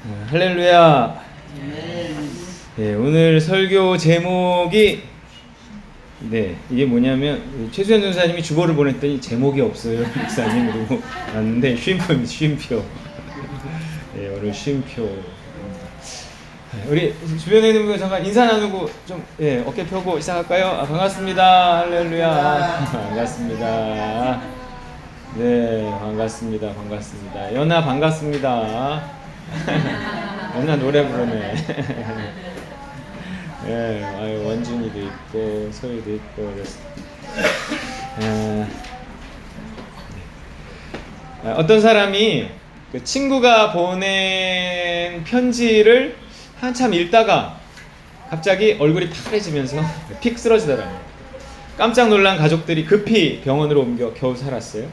할렐루야. 네, 오늘 설교 제목이 이게 뭐냐면 최수현 전사님이 주보를 보냈더니 제목이 없어요. 목사님 그러고 왔는데 쉼표. 네, 오늘 쉼표. 우리 주변에 있는 분들 잠깐 인사 나누고 좀 어깨 펴고 시작할까요? 반갑습니다. 할렐루야. 반갑습니다. 네, 반갑습니다. 연아 반갑습니다. 연아 노래 부르네. 네, 원준이도 있고 소희도 있고 그래서 어떤 사람이 그 친구가 보낸 편지를 한참 읽다가 갑자기 얼굴이 파래지면서 픽 쓰러지더라고요. 깜짝 놀란 가족들이 급히 병원으로 옮겨 겨우 살았어요.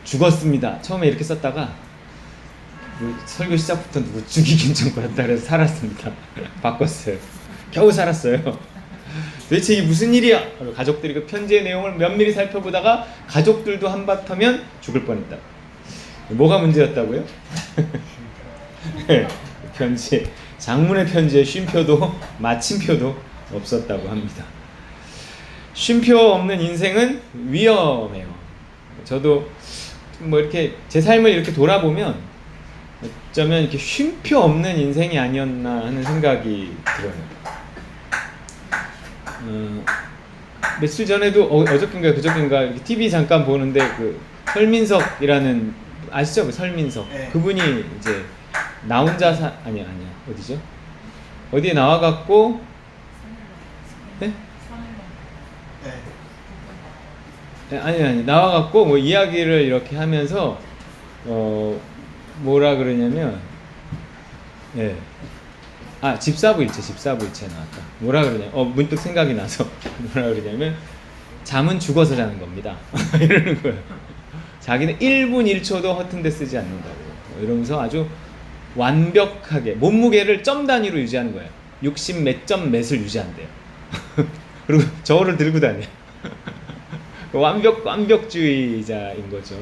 죽었습니다. 처음에 이렇게 썼다가 설교 시작부터 누구 죽이긴 좀 그렇다 그래서 살았습니다. 바꿨어요. 겨우 살았어요. 도대체 이게 무슨 일이야? 가족들이 그 편지의 내용을 면밀히 살펴보다가 가족들도 한바탕면 죽을 뻔했다. 뭐가 문제였다고요? 편지, 장문의 편지에 쉼표도 마침표도 없었다고 합니다. 쉼표 없는 인생은 위험해요. 저도 뭐 이렇게 제 삶을 이렇게 돌아보면 어쩌면 이렇게 쉼표 없는 인생이 아니었나 하는 생각이 들어요. 며칠 전에도 어저께인가 그저께인가 이렇게 TV 잠깐 보는데 그 설민석이라는 아시죠? 그 설민석. 네. 그분이 이제 나 혼자 아니야 어디죠? 어디에 나와갖고 네? 아니 나와갖고 뭐 이야기를 이렇게 하면서 뭐라 그러냐면 집사부일체 나왔다. 뭐라 그러냐? 문득 생각이 나서 뭐라 그러냐면 잠은 죽어서 자는 겁니다. 이러는 거예요. 자기는 1분 1초도 허튼 데 쓰지 않는다고. 이러면서 아주 완벽하게 몸무게를 점 단위로 유지하는 거예요. 60 몇 점 몇을 유지한대요. 그리고 저거를 들고 다녀요. 완벽주의자인 거죠.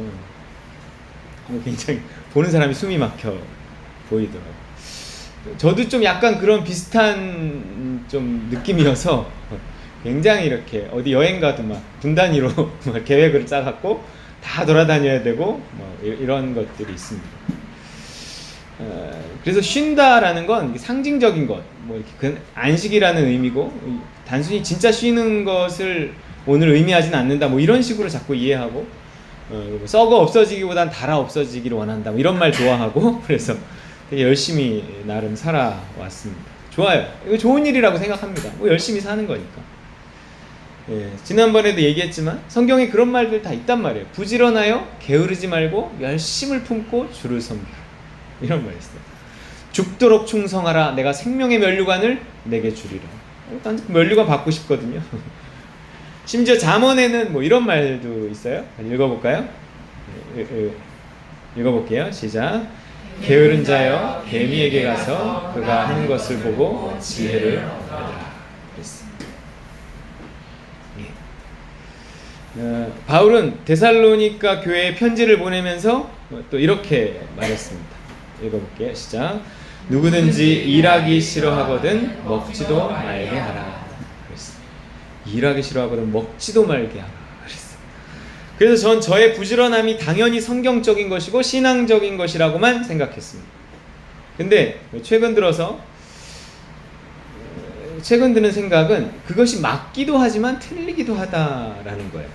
굉장히 보는 사람이 숨이 막혀 보이더라고요. 저도 좀 약간 그런 비슷한 좀 느낌이어서 굉장히 이렇게 어디 여행 가도 막 분 단위로 계획을 짜갖고 다 돌아다녀야 되고 뭐 이런 것들이 있습니다. 그래서 쉰다라는 건 상징적인 것, 뭐 이렇게 안식이라는 의미고 단순히 진짜 쉬는 것을 오늘 의미하진 않는다. 뭐 이런 식으로 자꾸 이해하고 썩어 없어지기보단 달아 없어지기를 원한다. 뭐 이런 말 좋아하고 그래서 되게 열심히 나름 살아왔습니다. 좋아요. 이거 좋은 일이라고 생각합니다. 뭐 열심히 사는 거니까. 지난번에도 얘기했지만 성경에 그런 말들 다 있단 말이에요. 부지런하여 게으르지 말고 열심을 품고 주를 섬기라. 이런 말이 있어요. 죽도록 충성하라. 내가 생명의 면류관을 내게 주리라. 일단 면류관 받고 싶거든요. 심지어 잠언에는 뭐 이런 말도 있어요. 읽어볼까요? 읽어볼게요. 시작. 게으른 자여 개미에게 가서 그가 하는 것을 보고 지혜를 얻으라. 바울은 데살로니가 교회에 편지를 보내면서 또 이렇게 말했습니다. 읽어볼게요. 시작. 누구든지 일하기 싫어하거든 먹지도 말게 하라. 일하기 싫어하거든 먹지도 말게 하라. 그래서 전 저의 부지런함이 당연히 성경적인 것이고 신앙적인 것이라고만 생각했습니다. 근데 최근 드는 생각은 그것이 맞기도 하지만 틀리기도 하다라는 거예요.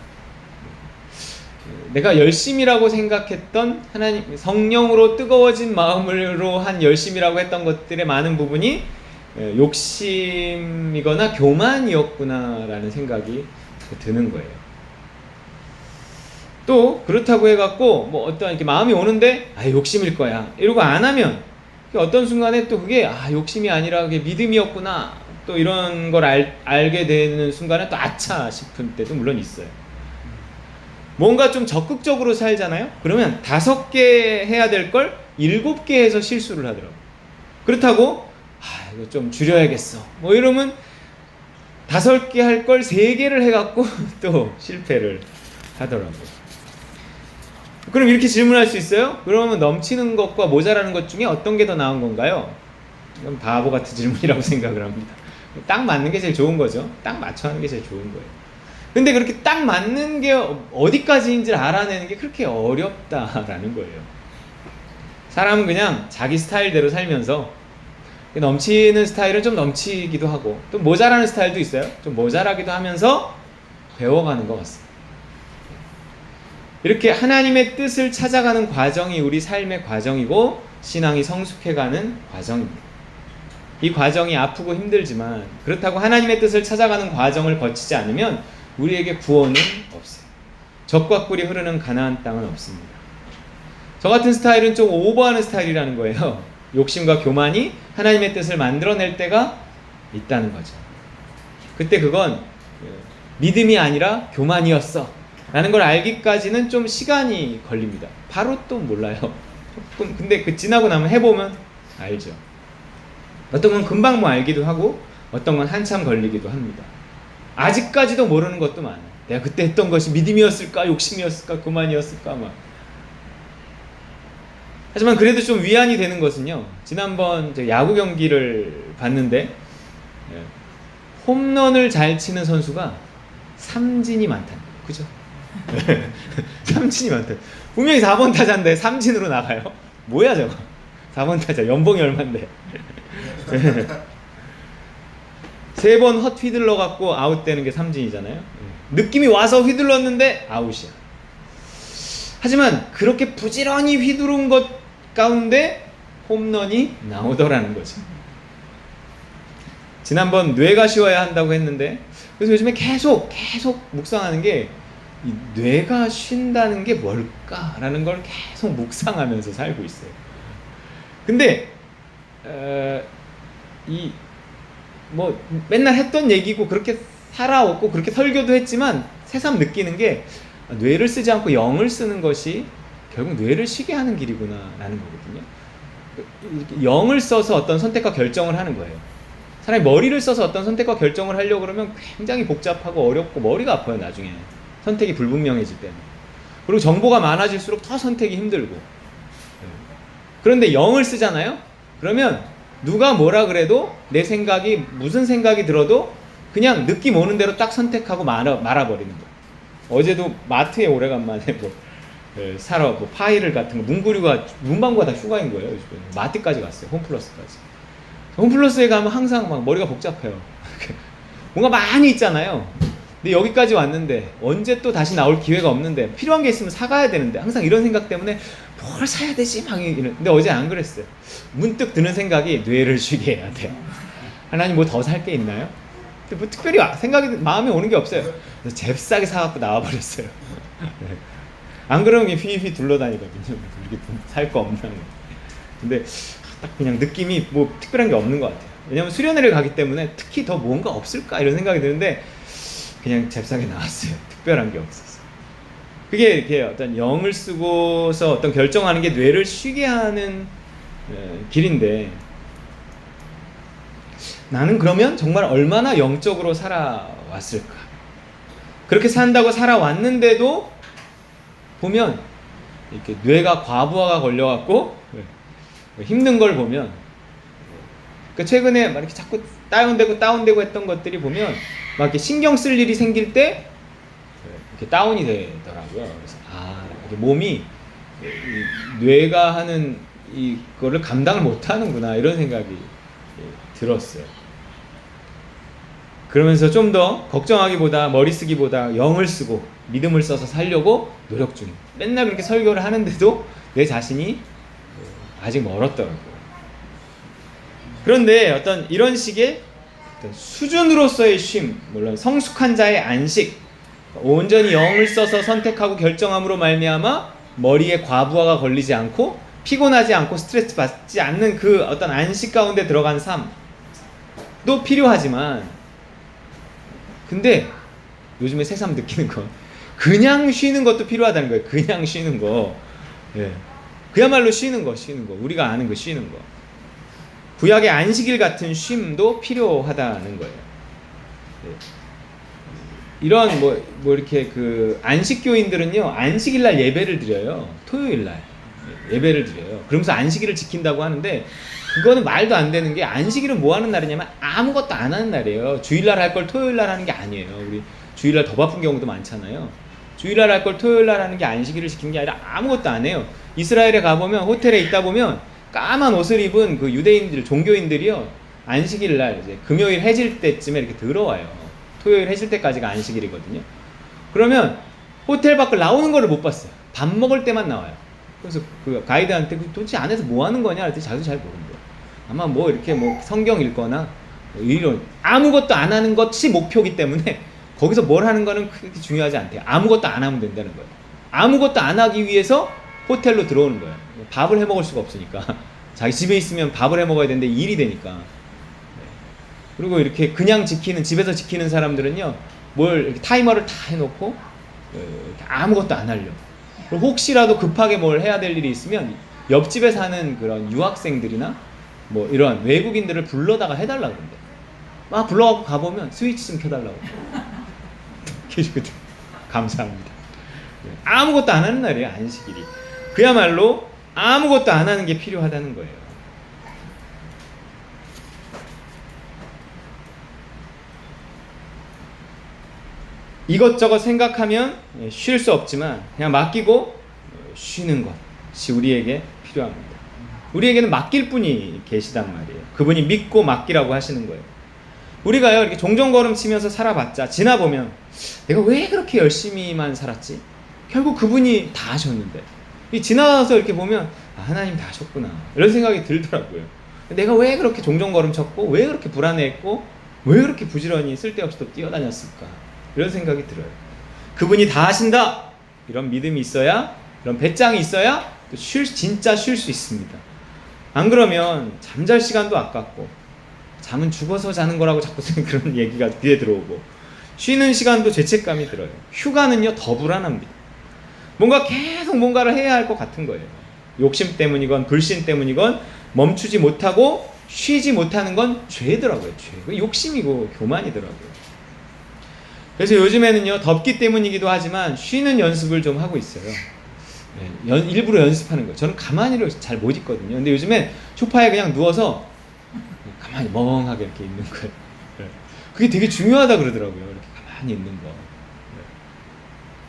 내가 열심이라고 생각했던 하나님 성령으로 뜨거워진 마음으로 한 열심이라고 했던 것들의 많은 부분이 욕심이거나 교만이었구나라는 생각이 드는 거예요. 또 그렇다고 해갖고 뭐 어떤 이렇게 마음이 오는데 욕심일 거야 이러고 안 하면 어떤 순간에 또 그게 욕심이 아니라 그게 믿음이었구나 또 이런 걸 알게 되는 순간에 또 아차 싶은 때도 물론 있어요. 뭔가 좀 적극적으로 살잖아요. 그러면 5개 해야 될 걸 7개 해서 실수를 하더라고요. 그렇다고 이거 좀 줄여야겠어 뭐 이러면 5개 할 걸 3개를 해갖고 또 실패를 하더라고요. 그럼 이렇게 질문할 수 있어요? 그러면 넘치는 것과 모자라는 것 중에 어떤 게 더 나은 건가요? 이건 바보 같은 질문이라고 생각을 합니다. 딱 맞는 게 제일 좋은 거죠. 딱 맞춰 하는 게 제일 좋은 거예요. 근데 그렇게 딱 맞는 게 어디까지인지를 알아내는 게 그렇게 어렵다라는 거예요. 사람은 그냥 자기 스타일대로 살면서 넘치는 스타일은 좀 넘치기도 하고 또 모자라는 스타일도 있어요. 좀 모자라기도 하면서 배워가는 것 같습니다. 이렇게 하나님의 뜻을 찾아가는 과정이 우리 삶의 과정이고 신앙이 성숙해가는 과정입니다. 이 과정이 아프고 힘들지만 그렇다고 하나님의 뜻을 찾아가는 과정을 거치지 않으면 우리에게 구원은 없어요. 적과 꿀이 흐르는 가나안 땅은 없습니다. 저 같은 스타일은 좀 오버하는 스타일이라는 거예요. 욕심과 교만이 하나님의 뜻을 만들어낼 때가 있다는 거죠. 그때 그건 믿음이 아니라 교만이었어 라는 걸 알기까지는 좀 시간이 걸립니다. 바로 또 몰라요. 근데 그 지나고 나면 해보면 알죠. 어떤 건 금방 뭐 알기도 하고 어떤 건 한참 걸리기도 합니다. 아직까지도 모르는 것도 많아요. 내가 그때 했던 것이 믿음이었을까 욕심이었을까 교만이었을까 막. 하지만 그래도 좀 위안이 되는 것은요, 지난번 야구 경기를 봤는데 홈런을 잘 치는 선수가 삼진이 많다는 거예요. 그죠? 삼진이 많다. 분명히 4번 타자인데 삼진으로 나가요. 뭐야 저거. 4번 타자 연봉이 얼만데. 3번 헛 휘둘러 갖고 아웃되는 게 삼진이잖아요. 느낌이 와서 휘둘렀는데 아웃이야. 하지만 그렇게 부지런히 휘두른 것 가운데 홈런이 나오더라는 거죠. 지난번 뇌가 쉬어야 한다고 했는데 그래서 요즘에 계속 묵상하는 게 이 뇌가 쉰다는 게 뭘까라는 걸 계속 묵상하면서 살고 있어요. 근데 이 뭐 맨날 했던 얘기고 그렇게 살아왔고 그렇게 설교도 했지만 새삼 느끼는 게 뇌를 쓰지 않고 영을 쓰는 것이 결국 뇌를 쉬게 하는 길이구나 라는 거거든요. 영을 써서 어떤 선택과 결정을 하는 거예요. 사람이 머리를 써서 어떤 선택과 결정을 하려고 그러면 굉장히 복잡하고 어렵고 머리가 아파요. 나중에 선택이 불분명해질 때는. 그리고 정보가 많아질수록 더 선택이 힘들고. 그런데 영을 쓰잖아요. 그러면 누가 뭐라 그래도 내 생각이 무슨 생각이 들어도 그냥 느낌 오는 대로 딱 선택하고 말아버리는 거예요. 어제도 마트에 오래간만에 사러 파이를 같은 거 문방구가 다 휴가인 거예요. 요즘에. 마트까지 갔어요. 홈플러스까지. 홈플러스에 가면 항상 막 머리가 복잡해요. 뭔가 많이 있잖아요. 근데 여기까지 왔는데 언제 또 다시 나올 기회가 없는데 필요한 게 있으면 사가야 되는데 항상 이런 생각 때문에 뭘 사야 되지? 막 이런. 근데 어제 안 그랬어요. 문득 드는 생각이 뇌를 쉬게 해야 돼요. 하나님 뭐 더 살 게 있나요? 근데 뭐 특별히 생각이 마음에 오는 게 없어요. 그래서 잽싸게 사갖고 나와버렸어요. 안 그러면 휘휘 둘러다니거든요. 이렇게 살 거 없나. 근데 딱 그냥 느낌이 뭐 특별한 게 없는 것 같아요. 왜냐면 수련회를 가기 때문에 특히 더 뭔가 없을까 이런 생각이 드는데 그냥 잽싸게 나왔어요. 특별한 게 없었어요. 그게 이렇게 어떤 영을 쓰고서 어떤 결정하는 게 뇌를 쉬게 하는 길인데 나는 그러면 정말 얼마나 영적으로 살아왔을까? 그렇게 산다고 살아왔는데도 보면 이렇게 뇌가 과부하가 걸려갖고 힘든 걸 보면 그러니까 최근에 막 이렇게 자꾸 다운되고 했던 것들이 보면 막 이렇게 신경 쓸 일이 생길 때 이렇게 다운이 되더라고요. 그래서 이게 몸이 뇌가 하는 이거를 감당을 못하는구나 이런 생각이 들었어요. 그러면서 좀 더 걱정하기보다 머리 쓰기보다 영을 쓰고 믿음을 써서 살려고 노력 중이에요. 맨날 그렇게 설교를 하는데도 내 자신이 아직 멀었더라고요. 그런데 어떤 이런 식의 어떤 수준으로서의 쉼, 물론 성숙한 자의 안식, 온전히 영을 써서 선택하고 결정함으로 말미암아 머리에 과부하가 걸리지 않고 피곤하지 않고 스트레스 받지 않는 그 어떤 안식 가운데 들어간 삶도 필요하지만 근데 요즘에 새삼 느끼는 건 그냥 쉬는 것도 필요하다는 거예요. 그냥 쉬는 거. 예. 그야말로 쉬는 거. 우리가 아는 거 쉬는 거. 구약의 안식일 같은 쉼도 필요하다는 거예요. 이런 뭐 이렇게 그 안식교인들은요, 안식일날 예배를 드려요. 토요일날 예배를 드려요. 그러면서 안식일을 지킨다고 하는데, 그거는 말도 안 되는 게, 안식일은 뭐 하는 날이냐면 아무것도 안 하는 날이에요. 주일날 할 걸 토요일날 하는 게 아니에요. 우리 주일날 더 바쁜 경우도 많잖아요. 주일날 할 걸 토요일날 하는 게 안식일을 지키는 게 아니라 아무것도 안 해요. 이스라엘에 가보면, 호텔에 있다 보면 까만 옷을 입은 그 유대인들, 종교인들이요, 안식일날 이제 금요일 해질 때쯤에 이렇게 들어와요. 토요일 해질 때까지가 안식일이거든요. 그러면 호텔 밖을 나오는 거를 못 봤어요. 밥 먹을 때만 나와요. 그래서 그 가이드한테 도대체 안에서 뭐 하는 거냐 그랬더니 자기도 잘 모른대요. 아마 뭐 이렇게 뭐 성경 읽거나 이런 아무것도 안 하는 것이 목표이기 때문에 거기서 뭘 하는 거는 그렇게 중요하지 않대요. 아무것도 안 하면 된다는 거예요. 아무것도 안 하기 위해서 호텔로 들어오는 거예요. 밥을 해 먹을 수가 없으니까. 자기 집에 있으면 밥을 해 먹어야 되는데 일이 되니까. 그리고 이렇게 그냥 집에서 지키는 사람들은요, 뭘 이렇게 타이머를 다 해놓고 아무것도 안 하려고. 그리고 혹시라도 급하게 뭘 해야 될 일이 있으면 옆집에 사는 그런 유학생들이나 뭐 이런 외국인들을 불러다가 해달라고 그런대. 막 불러갖고 가보면 스위치 좀 켜달라고. 감사합니다. 아무것도 안 하는 날이에요, 안식일이. 그야말로 아무것도 안 하는 게 필요하다는 거예요. 이것저것 생각하면 쉴 수 없지만 그냥 맡기고 쉬는 것이 우리에게 필요합니다. 우리에게는 맡길 분이 계시단 말이에요. 그분이 믿고 맡기라고 하시는 거예요. 우리가요, 이렇게 종종걸음 치면서 살아봤자 지나보면 내가 왜 그렇게 열심히만 살았지? 결국 그분이 다 하셨는데, 지나가서 이렇게 보면 하나님 다 하셨구나 이런 생각이 들더라고요. 내가 왜 그렇게 종종걸음 쳤고, 왜 그렇게 불안해했고, 왜 그렇게 부지런히 쓸데없이 또 뛰어다녔을까, 이런 생각이 들어요. 그분이 다 하신다, 이런 믿음이 있어야, 이런 배짱이 있어야 또 진짜 쉴 수 있습니다. 안 그러면 잠잘 시간도 아깝고, 잠은 죽어서 자는 거라고 자꾸 그런 얘기가 귀에 들어오고, 쉬는 시간도 죄책감이 들어요. 휴가는요, 더 불안합니다. 뭔가 계속 뭔가를 해야 할 것 같은 거예요. 욕심 때문이건 불신 때문이건 멈추지 못하고 쉬지 못하는 건 죄더라고요. 죄. 욕심이고 교만이더라고요. 그래서 요즘에는요, 덥기 때문이기도 하지만 쉬는 연습을 좀 하고 있어요. 일부러 연습하는 거예요. 저는 가만히를 잘 못 있거든요. 근데 요즘에 소파에 그냥 누워서 가만히 멍하게 이렇게 있는 거예요. 그게 되게 중요하다 그러더라고요. 이렇게 가만히 있는 거.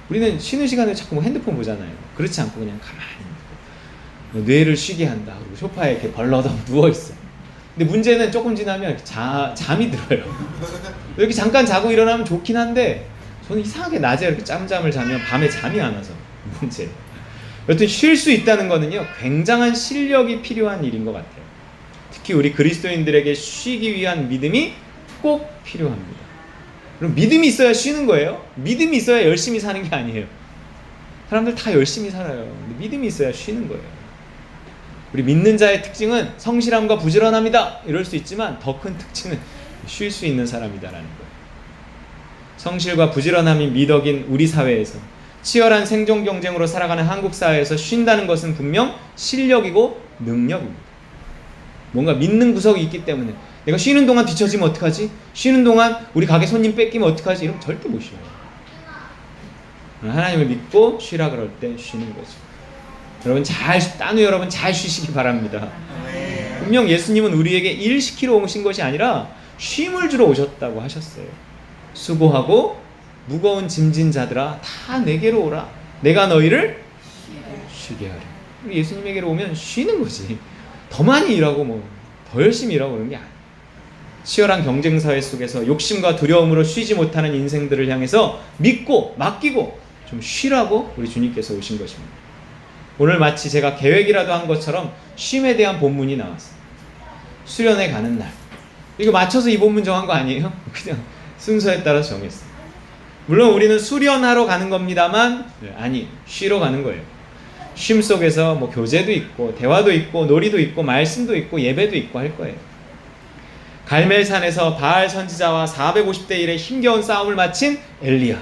우리는 쉬는 시간에 자꾸 뭐 핸드폰 보잖아요. 그렇지 않고 그냥 가만히 있는 거. 뇌를 쉬게 한다. 그리고 소파에 이렇게 벌러덩 누워 있어. 근데 문제는 조금 지나면 잠이 들어요. 이렇게 잠깐 자고 일어나면 좋긴 한데, 저는 이상하게 낮에 이렇게 짬잠을 자면 밤에 잠이 안 와서 문제예요. 여튼 쉴 수 있다는 거는요, 굉장한 실력이 필요한 일인 것 같아요. 특히 우리 그리스도인들에게 쉬기 위한 믿음이 꼭 필요합니다. 그럼 믿음이 있어야 쉬는 거예요? 믿음이 있어야 열심히 사는 게 아니에요. 사람들 다 열심히 살아요. 근데 믿음이 있어야 쉬는 거예요. 우리 믿는 자의 특징은 성실함과 부지런함이다, 이럴 수 있지만 더 큰 특징은 쉴 수 있는 사람이다라는 거예요. 성실과 부지런함이 미덕인 우리 사회에서, 치열한 생존 경쟁으로 살아가는 한국 사회에서 쉰다는 것은 분명 실력이고 능력입니다. 뭔가 믿는 구석이 있기 때문에, 내가 쉬는 동안 뒤처지면 어떡하지? 쉬는 동안 우리 가게 손님 뺏기면 어떡하지? 이러면 절대 못 쉬어요. 하나님을 믿고 쉬라 그럴 때 쉬는 거죠. 여러분 따누 여러분 잘 쉬시기 바랍니다. 분명 예수님은 우리에게 일 시키러 오신 것이 아니라 쉼을 주러 오셨다고 하셨어요. 수고하고 무거운 짐진 자들아 다 내게로 오라. 내가 너희를 쉬게 하리. 예수님에게로 오면 쉬는 거지. 더 많이 일하고 더 열심히 일하고 그런 게 아니에요. 치열한 경쟁 사회 속에서 욕심과 두려움으로 쉬지 못하는 인생들을 향해서 믿고 맡기고 좀 쉬라고 우리 주님께서 오신 것입니다. 오늘 마치 제가 계획이라도 한 것처럼 쉼에 대한 본문이 나왔어요. 수련회 가는 날. 이거 맞춰서 이 본문 정한 거 아니에요? 그냥 순서에 따라 정했어요. 물론 우리는 수련하러 가는 겁니다만, 아니, 쉬러 가는 거예요. 쉼 속에서 교제도 있고 대화도 있고 놀이도 있고 말씀도 있고 예배도 있고 할 거예요. 갈멜산에서 바알 선지자와 450대 1의 힘겨운 싸움을 마친 엘리야.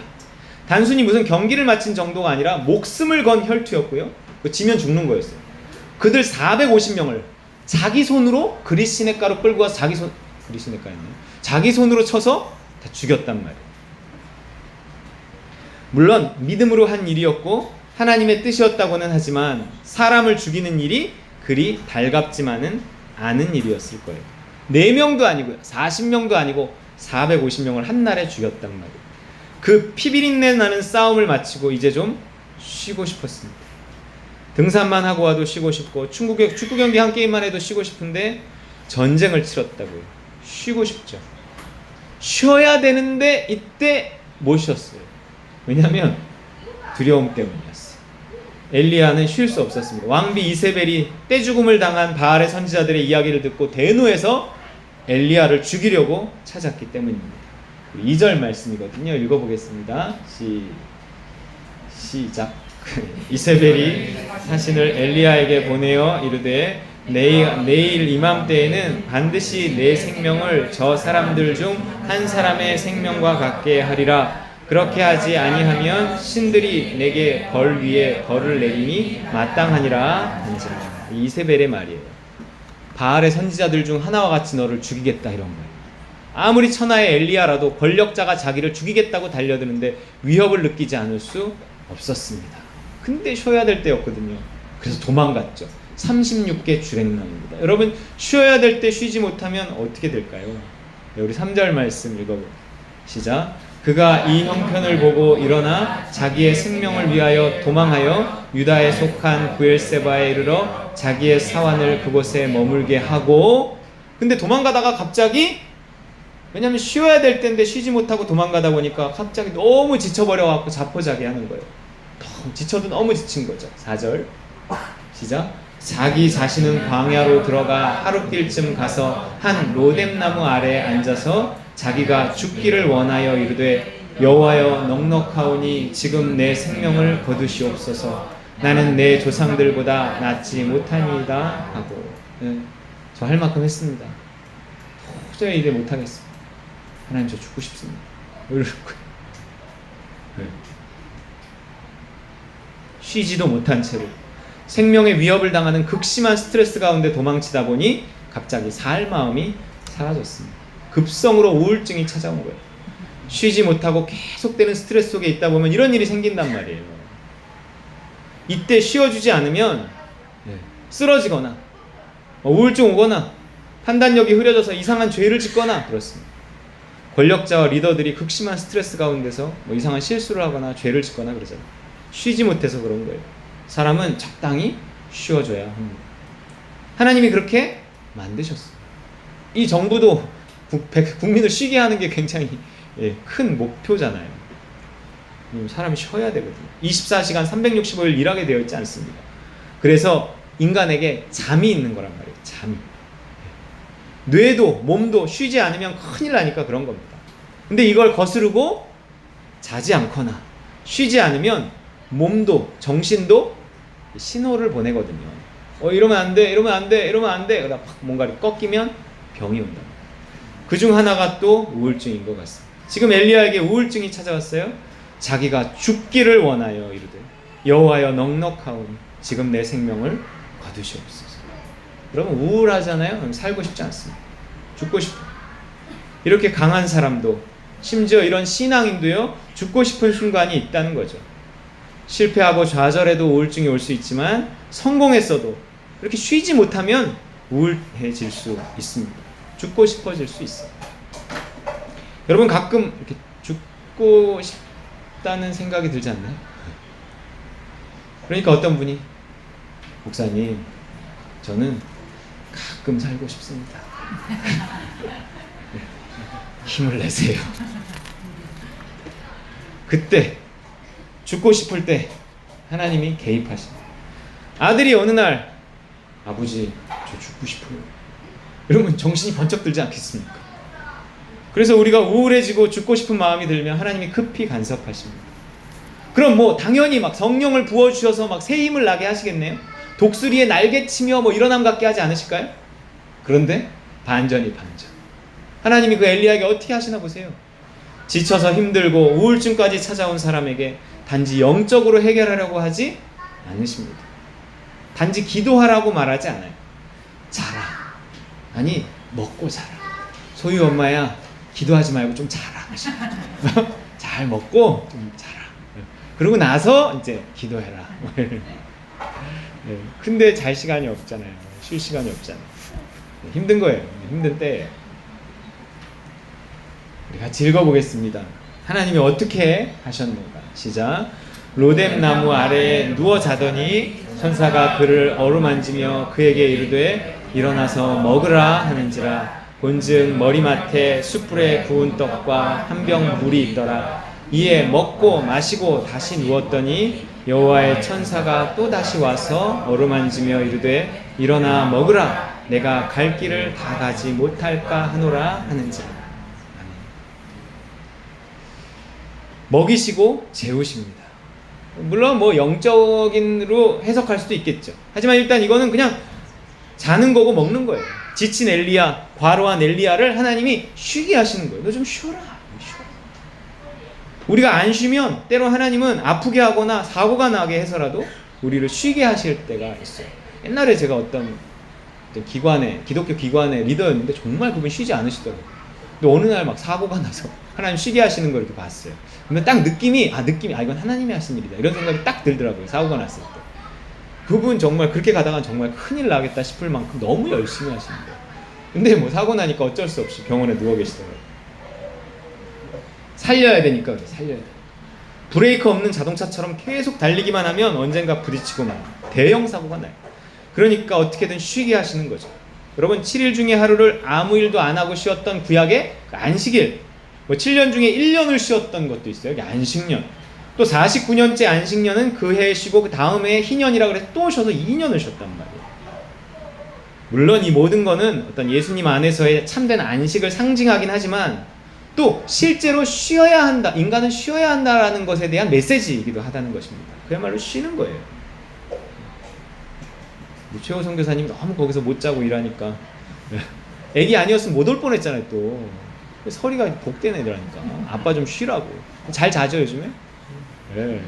단순히 무슨 경기를 마친 정도가 아니라 목숨을 건 혈투였고요. 지면 죽는 거였어요. 그들 450명을 자기 손으로 그리시네가로 끌고 가서 자기 손으로 쳐서 다 죽였단 말이에요. 물론 믿음으로 한 일이었고 하나님의 뜻이었다고는 하지만 사람을 죽이는 일이 그리 달갑지만은 않은 일이었을 거예요. 4명도 아니고요, 40명도 아니고 450명을 한 날에 죽였단 말이에요. 그 피비린내 나는 싸움을 마치고 이제 좀 쉬고 싶었습니다. 등산만 하고 와도 쉬고 싶고 축구 경기 한 게임만 해도 쉬고 싶은데 전쟁을 치렀다고요. 쉬고 싶죠. 쉬어야 되는데 이때 못 쉬었어요. 왜냐하면 두려움 때문이었어요. 엘리야는 쉴 수 없었습니다. 왕비 이세벨이 떼죽음을 당한 바알의 선지자들의 이야기를 듣고 대노해서 엘리야를 죽이려고 찾았기 때문입니다. 2절 말씀이거든요. 읽어보겠습니다. 시작. 이세벨이 사신을 엘리야에게 보내어 이르되 내일 이맘때에는 반드시 내 생명을 저 사람들 중 한 사람의 생명과 같게 하리라. 그렇게 하지 아니하면 신들이 내게 벌 위에 벌을 내리니 마땅하니라 한지라. 이세벨의 말이에요. 바알의 선지자들 중 하나와 같이 너를 죽이겠다 이런 거예요. 아무리 천하의 엘리야라도 권력자가 자기를 죽이겠다고 달려드는데 위협을 느끼지 않을 수 없었습니다. 근데 쉬어야 될 때였거든요. 그래서 도망갔죠. 36개 주랭랑입니다. 여러분, 쉬어야 될 때 쉬지 못하면 어떻게 될까요? 네, 우리 3절 말씀 읽어볼게요. 시작. 그가 이 형편을 보고 일어나 자기의 생명을 위하여 도망하여 유다에 속한 브엘세바에 이르러 자기의 사환을 그곳에 머물게 하고, 근데 도망가다가 갑자기, 왜냐하면 쉬어야 될 때인데 쉬지 못하고 도망가다 보니까 갑자기 너무 지쳐버려갖고 자포자기 하는 거예요. 지쳐도 너무 지친 거죠. 4절 시작. 자기 자신은 광야로 들어가 하룻길쯤 가서 한 로뎀나무 아래에 앉아서 자기가 죽기를 원하여 이르되 여호와여 넉넉하오니 지금 내 생명을 거두시옵소서. 나는 내 조상들보다 낫지 못하니이다 하고. 저 할 만큼 했습니다. 도저히 이래 못하겠습니다. 하나님 저 죽고 싶습니다. 쉬지도 못한 채로 생명의 위협을 당하는 극심한 스트레스 가운데 도망치다 보니 갑자기 살 마음이 사라졌습니다. 급성으로 우울증이 찾아온 거예요. 쉬지 못하고 계속되는 스트레스 속에 있다 보면 이런 일이 생긴단 말이에요. 이때 쉬어주지 않으면 쓰러지거나 우울증 오거나 판단력이 흐려져서 이상한 죄를 짓거나 그렇습니다. 권력자와 리더들이 극심한 스트레스 가운데서 이상한 실수를 하거나 죄를 짓거나 그러잖아요. 쉬지 못해서 그런 거예요. 사람은 적당히 쉬어줘야 합니다. 하나님이 그렇게 만드셨어요. 이 정부도 국민을 쉬게 하는 게 굉장히 큰 목표잖아요. 사람이 쉬어야 되거든요. 24시간 365일 일하게 되어 있지 않습니다. 그래서 인간에게 잠이 있는 거란 말이에요. 잠이. 뇌도 몸도 쉬지 않으면 큰일 나니까 그런 겁니다. 근데 이걸 거스르고 자지 않거나 쉬지 않으면 몸도 정신도 신호를 보내거든요. 이러면 안 돼, 이러면 안 돼, 이러면 안 돼. 그러다 뭔가를 꺾이면 병이 온다. 그 중 하나가 또 우울증인 것 같습니다. 지금 엘리야에게 우울증이 찾아왔어요. 자기가 죽기를 원하여 이르되 여호와여 넉넉하오니 지금 내 생명을 거두시옵소서. 여러분 우울하잖아요. 그럼 살고 싶지 않습니다. 죽고 싶어. 이렇게 강한 사람도 심지어 이런 신앙인도요 죽고 싶은 순간이 있다는 거죠. 실패하고 좌절해도 우울증이 올 수 있지만 성공했어도 이렇게 쉬지 못하면 우울해질 수 있습니다. 죽고 싶어질 수 있어요. 여러분 가끔 이렇게 죽고 싶다는 생각이 들지 않나요? 그러니까 어떤 분이 목사님 저는 가끔 살고 싶습니다. 힘을 내세요. 그때 죽고 싶을 때 하나님이 개입하십니다. 아들이 어느 날 아버지 저 죽고 싶어요. 이러면 정신이 번쩍 들지 않겠습니까? 그래서 우리가 우울해지고 죽고 싶은 마음이 들면 하나님이 급히 간섭하십니다. 그럼 당연히 막 성령을 부어주셔서 막 새 힘을 나게 하시겠네요. 독수리의 날개치며 일어남 같게 하지 않으실까요? 그런데 반전이 반전. 하나님이 그 엘리야에게 어떻게 하시나 보세요. 지쳐서 힘들고 우울증까지 찾아온 사람에게 단지 영적으로 해결하려고 하지 않으십니다. 단지 기도하라고 말하지 않아요. 자라. 아니 먹고 자라. 소희 엄마야 기도하지 말고 좀 자라. 잘 먹고 좀 자라. 그러고 나서 이제 기도해라. 네. 근데 잘 시간이 없잖아요. 쉴 시간이 없잖아요. 힘든 거예요. 힘든 때예요. 우리 같이 읽어보겠습니다. 하나님이 어떻게 하셨는가. 시작. 로뎀 나무 아래에 누워 자더니 천사가 그를 어루만지며 그에게 이르되 일어나서 먹으라 하는지라. 본즉 머리맡에 숯불에 구운 떡과 한 병 물이 있더라. 이에 먹고 마시고 다시 누웠더니 여호와의 천사가 또 다시 와서 어루만지며 이르되 일어나 먹으라. 내가 갈 길을 다 가지 못할까 하노라 하는지라. 먹이시고 재우십니다. 물론 뭐 영적인으로 해석할 수도 있겠죠. 하지만 일단 이거는 그냥 자는 거고 먹는 거예요. 지친 엘리야, 과로한 엘리야를 하나님이 쉬게 하시는 거예요. 너 좀 쉬어라. 우리가 안 쉬면 때로 하나님은 아프게 하거나 사고가 나게 해서라도 우리를 쉬게 하실 때가 있어요. 옛날에 제가 어떤 기독교 기관의 리더였는데 정말 그분 쉬지 않으시더라고요. 근데 어느 날 막 사고가 나서 하나님 쉬게 하시는 걸 이렇게 봤어요. 근데 딱 느낌이 이건 하나님이 하신 일이다. 이런 생각이 딱 들더라고요. 사고가 났을 때. 그분 정말 그렇게 가다가 정말 큰일 나겠다 싶을 만큼 너무 열심히 하시는 거예요. 근데 뭐 사고 나니까 어쩔 수 없이 병원에 누워 계시더라고요. 살려야 되니까 살려야 돼. 브레이크 없는 자동차처럼 계속 달리기만 하면 언젠가 부딪히고 만 대형 사고가 나요. 그러니까 어떻게든 쉬게 하시는 거죠. 여러분 7일 중에 하루를 아무 일도 안 하고 쉬었던 구약의 안식일, 뭐 7년 중에 1년을 쉬었던 것도 있어요. 안식년. 또 49년째 안식년은 그 해에 쉬고 그 다음 해에 희년이라 그래서 또 쉬어서 2년을 쉬었단 말이에요. 물론 이 모든 거는 어떤 예수님 안에서의 참된 안식을 상징하긴 하지만 또 실제로 쉬어야 한다, 인간은 쉬어야 한다라는 것에 대한 메시지이기도 하다는 것입니다. 그야말로 쉬는 거예요. 최호 선교사님이 너무 거기서 못 자고 일하니까 애기 아니었으면 못 올 뻔했잖아요. 또 서리가 복된 애들하니까 아빠 좀 쉬라고. 잘 자죠 요즘에? 네,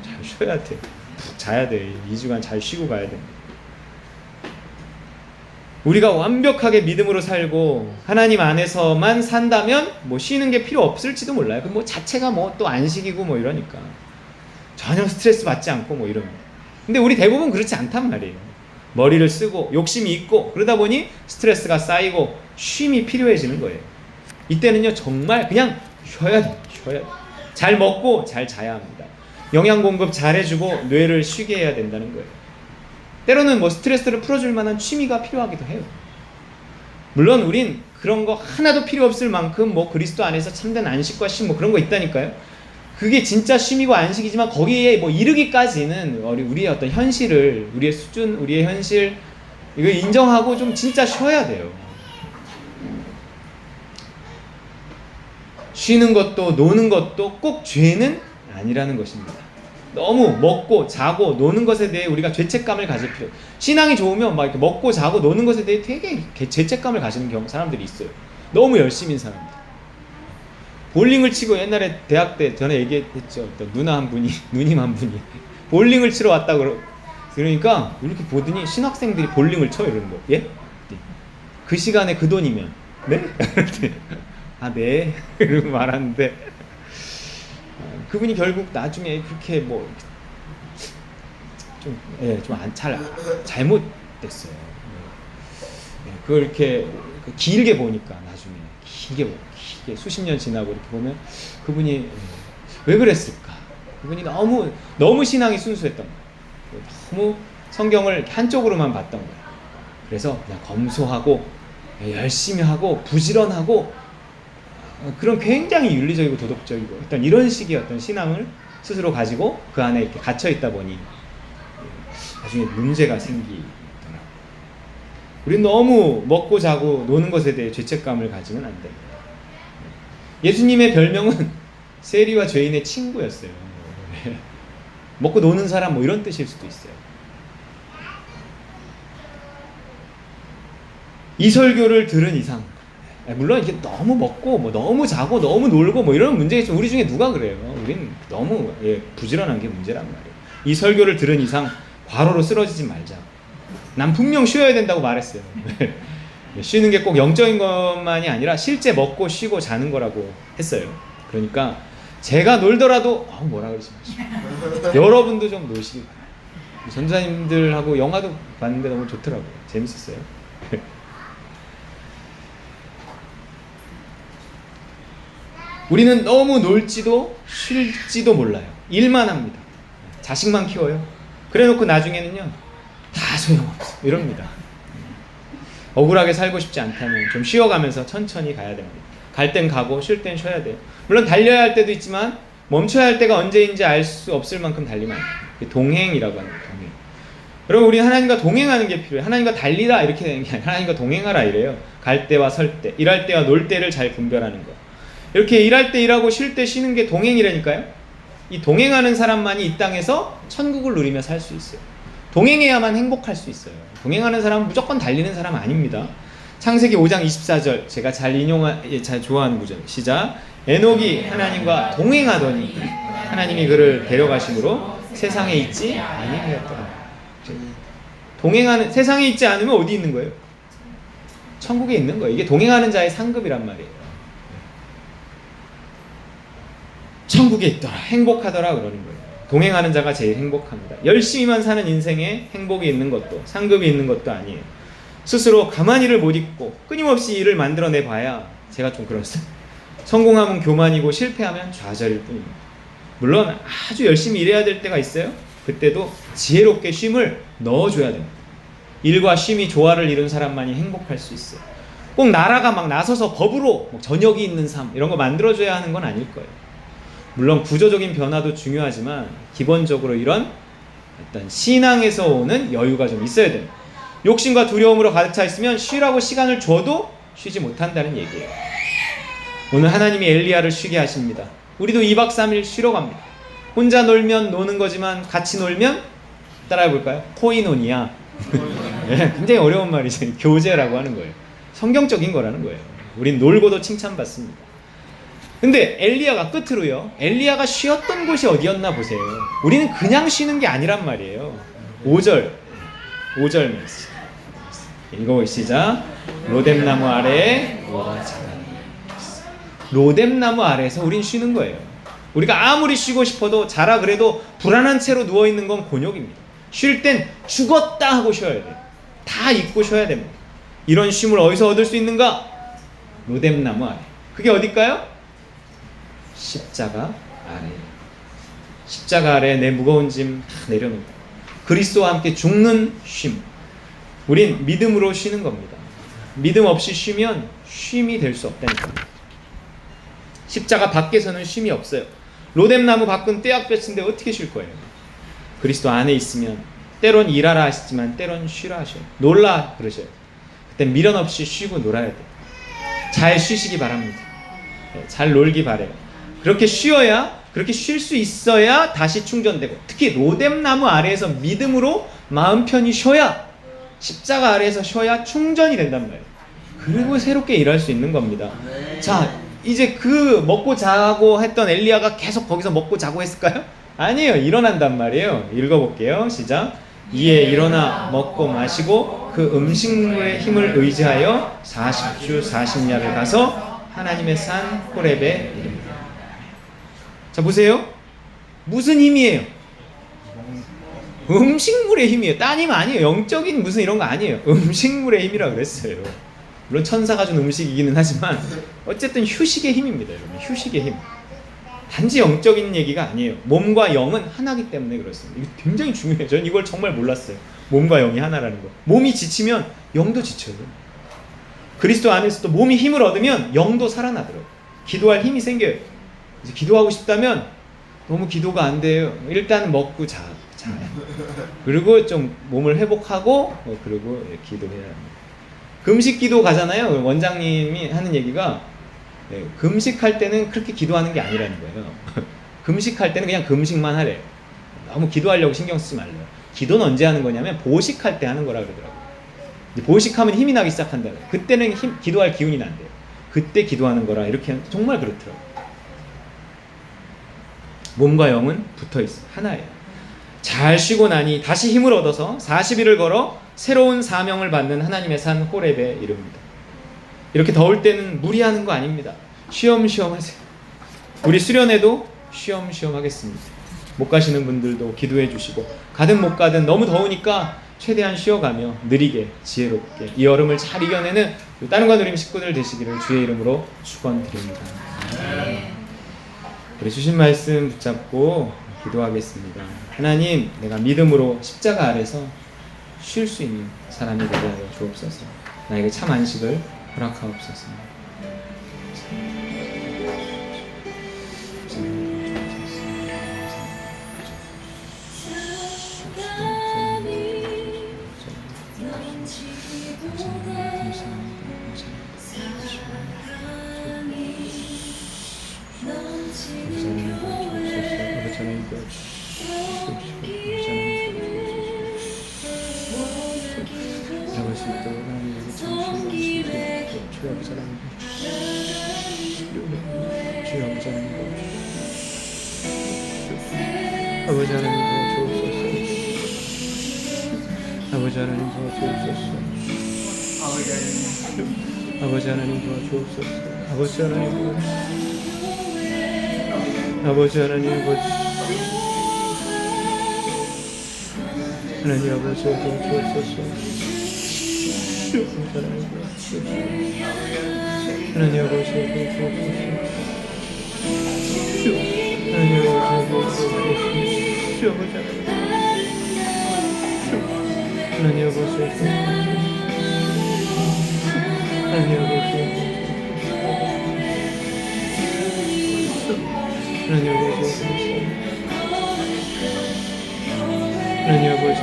잘 쉬어야 돼. 푹 자야 돼. 2주간 잘 쉬고 가야 돼. 우리가 완벽하게 믿음으로 살고 하나님 안에서만 산다면 뭐 쉬는 게 필요 없을지도 몰라요. 뭐 자체가 뭐 또 안식이고 뭐 이러니까 전혀 스트레스 받지 않고 뭐 이런. 근데 우리 대부분 그렇지 않단 말이에요. 머리를 쓰고 욕심이 있고 그러다 보니 스트레스가 쌓이고 쉼이 필요해지는 거예요. 이때는요 정말 그냥 쉬어야 돼. 쉬어야 돼. 잘 먹고 잘 자야 합니다. 영양 공급 잘 해주고 뇌를 쉬게 해야 된다는 거예요. 때로는 뭐 스트레스를 풀어줄 만한 취미가 필요하기도 해요. 물론 우린 그런 거 하나도 필요 없을 만큼 뭐 그리스도 안에서 참된 안식과 쉼 뭐 그런 거 있다니까요. 그게 진짜 쉼이고 안식이지만 거기에 뭐 이르기까지는 우리의 어떤 현실을, 우리의 수준, 우리의 현실 이거 인정하고 좀 진짜 쉬어야 돼요. 쉬는 것도 노는 것도 꼭 죄는 아니라는 것입니다. 너무 먹고 자고 노는 것에 대해 우리가 죄책감을 가질 필요. 신앙이 좋으면 막 이렇게 먹고 자고 노는 것에 대해 되게 죄책감을 가지는 사람들이 있어요. 너무 열심인 사람들. 볼링을 치고 옛날에 대학 때 전에 얘기했죠. 어떤 누님 한 분이 볼링을 치러 왔다 그러니까 이렇게 보더니 신학생들이 볼링을 쳐 이러는 거예요. 예? 그 시간에 그 돈이면 네? 아 네. 이러고 말하는데 그분이 결국 나중에 그렇게 뭐 잘 잘못됐어요. 그걸 이렇게 길게 보니까 나중에 길게 수십 년 지나고 이렇게 보면 그분이 왜 그랬을까? 그분이 너무 신앙이 순수했던 거예요. 너무 성경을 한쪽으로만 봤던 거예요. 그래서 그냥 검소하고 열심히 하고 부지런하고 그런 굉장히 윤리적이고 도덕적이고 일단 이런 식의 어떤 신앙을 스스로 가지고 그 안에 이렇게 갇혀 있다 보니 나중에 문제가 생기더라고요. 우리는 너무 먹고 자고 노는 것에 대해 죄책감을 가지면 안 됩니다. 예수님의 별명은 세리와 죄인의 친구였어요. 먹고 노는 사람 뭐 이런 뜻일 수도 있어요. 이 설교를 들은 이상 물론 이게 너무 먹고 뭐 너무 자고 너무 놀고 뭐 이런 문제겠죠. 우리 중에 누가 그래요? 우린 너무 부지런한 게 문제란 말이에요. 이 설교를 들은 이상 과로로 쓰러지지 말자. 난 분명 쉬어야 된다고 말했어요. 쉬는 게 꼭 영적인 것만이 아니라 실제 먹고 쉬고 자는 거라고 했어요. 그러니까 제가 놀더라도 뭐라 그러지 마시고 여러분도 좀 노시기 바랍니다. 전도사님들하고 영화도 봤는데 너무 좋더라고요. 재밌었어요. 우리는 너무 놀지도 쉴지도 몰라요. 일만 합니다. 자식만 키워요. 그래놓고 나중에는요 다 소용없어 이럽니다. 억울하게 살고 싶지 않다면 좀 쉬어가면서 천천히 가야 됩니다. 갈 땐 가고 쉴 땐 쉬어야 돼요. 물론 달려야 할 때도 있지만 멈춰야 할 때가 언제인지 알 수 없을 만큼 달리면 안 돼요. 동행이라고 하는 거예요. 동행. 여러분, 우리 하나님과 동행하는 게 필요해요. 하나님과 달리라 이렇게 되는 게 아니라 하나님과 동행하라 이래요. 갈 때와 설 때, 일할 때와 놀 때를 잘 분별하는 거. 이렇게 일할 때 일하고 쉴 때 쉬는 게 동행이라니까요. 이 동행하는 사람만이 이 땅에서 천국을 누리며 살 수 있어요. 동행해야만 행복할 수 있어요. 동행하는 사람은 무조건 달리는 사람 아닙니다. 창세기 5장 24절 제가 잘 좋아하는 구절. 시작. 에녹이 하나님과 동행하더니 하나님이 그를 데려가심으로 세상에 있지 아니하였더라. 세상에 있지 않으면 어디 있는 거예요? 천국에 있는 거예요. 이게 동행하는 자의 상급이란 말이에요. 천국에 있더라, 행복하더라 그러는 거예요. 동행하는 자가 제일 행복합니다. 열심히만 사는 인생에 행복이 있는 것도 상급이 있는 것도 아니에요. 스스로 가만히 일을 못 잊고 끊임없이 일을 만들어내 봐야 제가 좀 그렇습니다. 성공하면 교만이고 실패하면 좌절일 뿐입니다. 물론 아주 열심히 일해야 될 때가 있어요. 그때도 지혜롭게 쉼을 넣어줘야 됩니다. 일과 쉼이 조화를 이룬 사람만이 행복할 수 있어요. 꼭 나라가 막 나서서 법으로 저녁이 있는 삶 이런 거 만들어줘야 하는 건 아닐 거예요. 물론 구조적인 변화도 중요하지만 기본적으로 이런 어떤 신앙에서 오는 여유가 좀 있어야 됩니다. 욕심과 두려움으로 가득 차 있으면 쉬라고 시간을 줘도 쉬지 못한다는 얘기예요. 오늘 하나님이 엘리야를 쉬게 하십니다. 우리도 2박 3일 쉬러 갑니다. 혼자 놀면 노는 거지만 같이 놀면 따라해 볼까요? 코이노니아. 네, 굉장히 어려운 말이죠. 교제라고 하는 거예요. 성경적인 거라는 거예요. 우린 놀고도 칭찬받습니다. 근데 엘리야가 끝으로요. 엘리야가 쉬었던 곳이 어디였나 보세요. 우리는 그냥 쉬는 게 아니란 말이에요. 5절 말씀. 읽어보시자. 로뎀나무 아래에 누워 자라니. 로뎀나무 아래에서 우린 쉬는 거예요. 우리가 아무리 쉬고 싶어도 자라 그래도 불안한 채로 누워있는 건 곤욕입니다. 쉴 땐 죽었다 하고 쉬어야 돼요. 다 잊고 쉬어야 됩니다. 이런 쉼을 어디서 얻을 수 있는가? 로뎀나무 아래. 그게 어딜까요? 십자가 아래. 십자가 아래 내 무거운 짐 다 내려놓고 그리스도와 함께 죽는 쉼. 우린 믿음으로 쉬는 겁니다. 믿음 없이 쉬면 쉼이 될 수 없다니까요. 십자가 밖에서는 쉼이 없어요. 로뎀나무 밖은 떼약볕인데 어떻게 쉴 거예요? 그리스도 안에 있으면 때론 일하라 하시지만 때론 쉬라 하셔요. 놀라 그러셔요. 그때 미련 없이 쉬고 놀아야 돼요. 잘 쉬시기 바랍니다. 잘 놀기 바래요. 그렇게 쉬어야, 그렇게 쉴 수 있어야 다시 충전되고, 특히 로뎀나무 아래에서 믿음으로 마음 편히 쉬어야, 십자가 아래에서 쉬어야 충전이 된단 말이에요. 그리고 새롭게 일할 수 있는 겁니다. 자, 이제 그 먹고 자고 했던 엘리야가 계속 거기서 먹고 자고 했을까요? 아니에요. 일어난단 말이에요. 읽어볼게요. 시작. 이에 일어나 먹고 마시고 그 음식물의 힘을 의지하여 40주 40야를 가서 하나님의 산 호렙에 이릅니다. 자, 보세요. 무슨 힘이에요? 음식물의 힘이에요. 따님 아니에요. 영적인 무슨 이런 거 아니에요. 음식물의 힘이라고 그랬어요. 물론 천사가 준 음식이기는 하지만 어쨌든 휴식의 힘입니다. 여러분. 휴식의 힘. 단지 영적인 얘기가 아니에요. 몸과 영은 하나기 때문에 그렇습니다. 이거 굉장히 중요해요. 저는 이걸 정말 몰랐어요. 몸과 영이 하나라는 거. 몸이 지치면 영도 지쳐요. 그리스도 안에서도 몸이 힘을 얻으면 영도 살아나더라고요. 기도할 힘이 생겨요. 이제 기도하고 싶다면 너무 기도가 안 돼요. 일단 먹고 자요. 그리고 좀 몸을 회복하고 그리고 기도해야 합니다. 금식 기도 가잖아요. 원장님이 하는 얘기가 금식할 때는 그렇게 기도하는 게 아니라는 거예요. 금식할 때는 그냥 금식만 하래요. 너무 기도하려고 신경 쓰지 말래요. 기도는 언제 하는 거냐면 보식할 때 하는 거라 그러더라고요. 보식하면 힘이 나기 시작한다. 그때는 기도할 기운이 난대요. 그때 기도하는 거라 이렇게 하는, 정말 그렇더라고요. 몸과 영은 붙어있어요. 하나예요. 잘 쉬고 나니 다시 힘을 얻어서 40일을 걸어 새로운 사명을 받는 하나님의 산 호렙에 이릅니다. 이렇게 더울 때는 무리하는 거 아닙니다. 쉬엄쉬엄 하세요. 우리 수련회도 쉬엄쉬엄 하겠습니다. 못 가시는 분들도 기도해 주시고, 가든 못 가든 너무 더우니까 최대한 쉬어가며 느리게 지혜롭게 이 여름을 잘 이겨내는 따님과 누림 식구들 되시기를 주의 이름으로 축원드립니다. 우리 주신 말씀 붙잡고 기도하겠습니다. 하나님, 내가 믿음으로 십자가 아래서 쉴 수 있는 사람이 되게 하여 주옵소서. 나에게 참 안식을 허락하옵소서. 아버지 하나님 도와주옵소서. 아버지 하나님 도와주옵소서. 아버지 하나님 도와주옵소서. 아버지 하나님 도와주옵소서. 아버지 하나님 하나님 아버지 도와주옵소서. 하나님 아버지 도와주옵소서. 하나님 아버지 도와주옵소서. 하나님 아버지 하나님 아버지 하나님 아버지 하나님 아버지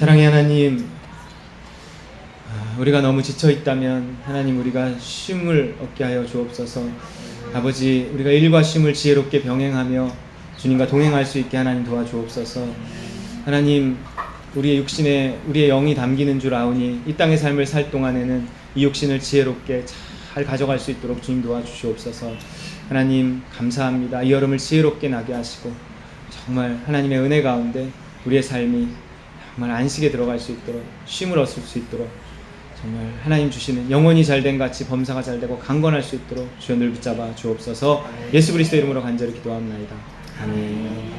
사랑의 하나님, 우리가 너무 지쳐 있다면 하나님 우리가 쉼을 얻게 하여 주옵소서. 아버지, 우리가 일과 쉼을 지혜롭게 병행하며 주님과 동행할 수 있게 하나님 도와주옵소서. 하나님, 우리의 육신에 우리의 영이 담기는 줄 아오니 이 땅의 삶을 살 동안에는 이 육신을 지혜롭게 잘 가져갈 수 있도록 주님 도와주시옵소서. 하나님 감사합니다. 이 여름을 지혜롭게 나게 하시고 정말 하나님의 은혜 가운데 우리의 삶이 정말 안식에 들어갈 수 있도록, 쉼을 얻을 수 있도록, 정말 하나님 주시는 영원히 잘된 같이 범사가 잘되고 강건할 수 있도록 주여 늘 붙잡아 주옵소서. 예수 그리스도 이름으로 간절히 기도합나이다. 아멘.